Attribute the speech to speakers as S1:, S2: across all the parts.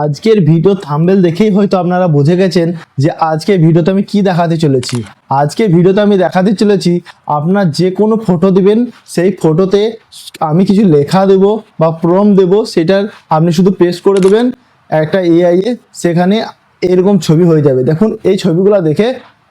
S1: আজকের video thumbnail দেখেই হয়তো আপনারা বুঝে গেছেন যে আজকের ভিডিওতে আমি কি দেখাতে চলেছি। আজকের ভিডিওতে আমি দেখাতে চলেছি আপনার যে কোনো ফটো দিবেন, সেই ফটোতে আমি কিছু লেখা দেব বা প্রম্পট দেব, সেটার আপনি শুধু পেস্ট করে দেবেন একটা এআই এ, সেখানে এরকম ছবি হয়ে যাবে। দেখুন এই ছবিগুলো দেখে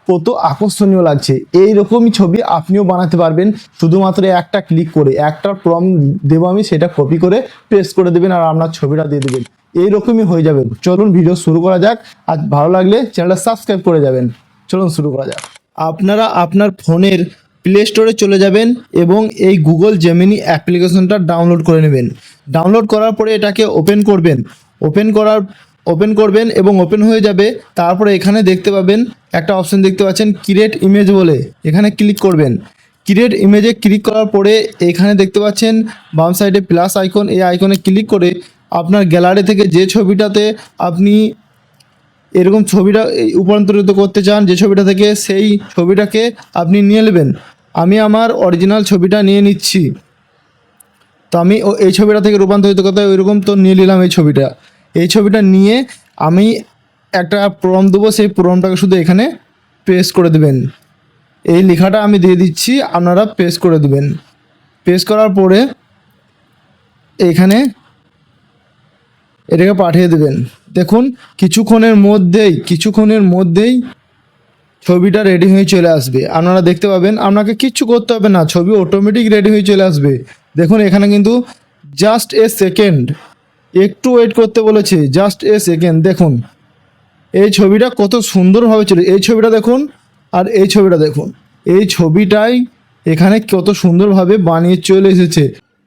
S1: কত আকর্ষণীয় লাগছে। এই রকমই ছবি আপনিও বানাতে পারবেন শুধুমাত্র একটা ক্লিক করে। একটা প্রম্পট দেবো আমি, সেটা কপি করে পেস্ট করে দেবেন আর আপনার ছবিটা দিয়ে দেবেন, এইরকমই হয়ে যাবে। চলুন ভিডিও শুরু করা যাক। আর ভালো লাগলে চ্যানেলটা সাবস্ক্রাইব করে যাবেন। চলুন শুরু করা যাক। আপনারা আপনার ফোনের প্লে স্টোরে চলে যাবেন এবং এই গুগল জেমিনি অ্যাপ্লিকেশনটা ডাউনলোড করে নেবেন। ডাউনলোড করার পরে এটাকে ওপেন করবেন এবং ওপেন হয়ে যাবে। তারপরে এখানে দেখতে পাবেন একটা অপশন দেখতে পাচ্ছেন ক্রিয়েট ইমেজ বলে, এখানে ক্লিক করবেন। ক্রিয়েট ইমেজে ক্লিক করার পরে এখানে দেখতে পাচ্ছেন বাম সাইডে প্লাস আইকন, এই আইকনে ক্লিক করে আপনার গ্যালারি থেকে যে ছবিটাতে আপনি এরকম ছবিটা রূপান্তরিত করতে চান, যে ছবিটা থেকে, সেই ছবিটাকে আপনি নিয়ে নেবেন। আমি আমার অরিজিনাল ছবিটা নিয়ে নিচ্ছি, তো আমি এই ছবিটা থেকে রূপান্তরিত করতে হয় ওইরকম, তো নিয়ে নিলাম এই ছবিটা নিয়ে আমি একটা প্রম্পট দেবো। সেই প্রম্পটটাকে শুধু এখানে পেস্ট করে দেবেন। এই লেখাটা আমি দিয়ে দিচ্ছি, আপনারা পেস্ট করে দেবেন। পেস্ট করার পরে এখানে এটাকে পাঠিয়ে দেবেন। দেখুন কিছুক্ষণের মধ্যেই ছবিটা রেডি হয়ে চলে আসবে। আপনারা দেখতে পাবেন, আপনাকে কিচ্ছু করতে হবে না, ছবি অটোমেটিক রেডি হয়ে চলে আসবে। দেখুন এখানে কিন্তু জাস্ট এ সেকেন্ড, একটু ওয়েট করতে বলেছে, জাস্ট এ সেকেন্ড। দেখুন এই ছবিটা কত সুন্দরভাবে চলে, এই ছবিটা দেখুন আর এই ছবিটা দেখুন, এই ছবিটাই এখানে কত সুন্দরভাবে বানিয়ে চলে এসেছে।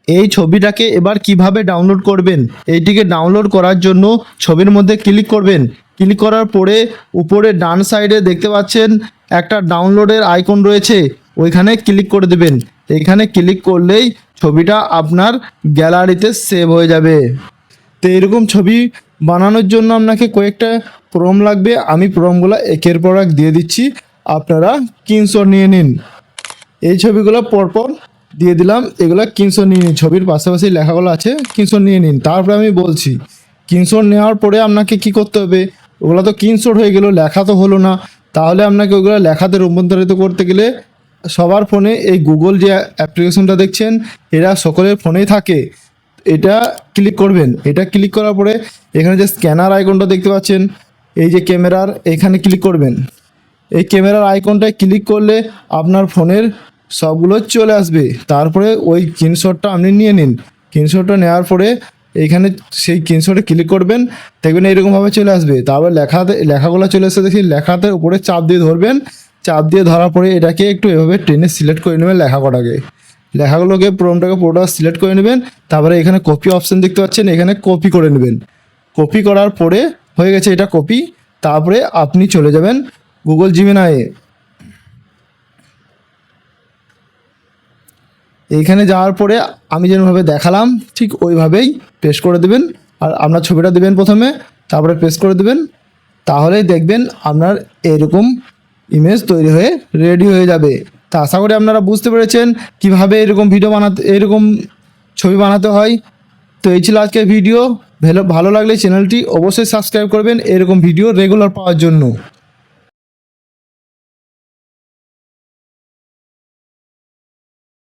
S1: এই ছবিটাকে এবার কিভাবে ডাউনলোড করবেন, এইটিকে ডাউনলোড করার জন্য ছবির মধ্যে ক্লিক করবেন। ক্লিক করার পরে উপরে ডান সাইডে দেখতে পাচ্ছেন একটা ডাউনলোডের আইকন রয়েছে, ওইখানে ক্লিক করে দেবেন। এইখানে ক্লিক করলেই ছবিটা আপনার গ্যালারিতে সেভ হয়ে যাবে। তো এরকম ছবি বানানোর জন্য আপনাকে কয়েকটা প্রম্পট লাগবে। আমি প্রম্পটগুলো একের পর এক দিয়ে দিচ্ছি, আপনারা স্ক্রিনশট নিয়ে নিন। এই ছবিগুলো পরপর দিয়ে দিলাম, এগুলো স্ক্রিনশট নিয়ে নিন। ছবির পাশাপাশি লেখাগুলো আছে, স্ক্রিনশট নিয়ে নিন। তারপরে আমি বলছি, স্ক্রিনশট নেওয়ার পরে আপনাকে কি করতে হবে, ওগুলো তো স্ক্রিনশট হয়ে গেল, লেখা তো হলো না। তাহলে আপনাকে ওগুলো লেখাতে রূপান্তরিত করতে গেলে সবার ফোনে এই গুগল যে অ্যাপ্লিকেশনটা দেখছেন, এরা সকলের ফোনেই থাকে। এটা ক্লিক করবেন। এটা ক্লিক করার পরে এখানে যে স্ক্যানার আইকনটা দেখতে পাচ্ছেন, এই যে ক্যামেরার, এখানে ক্লিক করবেন। এই ক্যামেরার আইকনটায় ক্লিক করলে আপনার ফোনের সবগুলো চলে আসবে। তারপরে ওই স্ক্রিনশটটা আপনি নিয়ে নিন। স্ক্রিনশটটা নেওয়ার পরে এইখানে সেই স্ক্রিনশটে ক্লিক করবেন, দেখবেন এইরকমভাবে চলে আসবে। তারপরে লেখাগুলো চলে এসে দেখি, লেখাতে উপরে চাপ দিয়ে ধরবেন। চাপ দিয়ে ধরার পরে এটাকে একটু এভাবে টেনে সিলেক্ট করে নেবেন। লেখাগুলোকে প্রম্পটটাকে পুরোটা সিলেক্ট করে নেবেন। তারপরে এখানে কপি অপশান দেখতে পাচ্ছেন, এখানে কপি করে নেবেন। কপি করার পরে হয়ে গেছে এটা কপি। তারপরে আপনি চলে যাবেন গুগল জেমিনাইয়ে। এইখানে যাওয়ার পরে আমি যেভাবে দেখালাম ঠিক ওইভাবেই পেস্ট করে দেবেন। আর আপনার ছবিটা দেবেন প্রথমে, তারপরে পেস্ট করে দেবেন। তাহলেই দেখবেন আপনার এরকম ইমেজ তৈরি হয়ে রেডি হয়ে যাবে। তা আশা করি আপনারা বুঝতে পেরেছেন কীভাবে এরকম ছবি বানাতে হয়। তো এই ছিল আজকের ভিডিও। ভালো লাগলে চ্যানেলটি অবশ্যই সাবস্ক্রাইব করবেন এরকম ভিডিও রেগুলার পাওয়ার জন্য।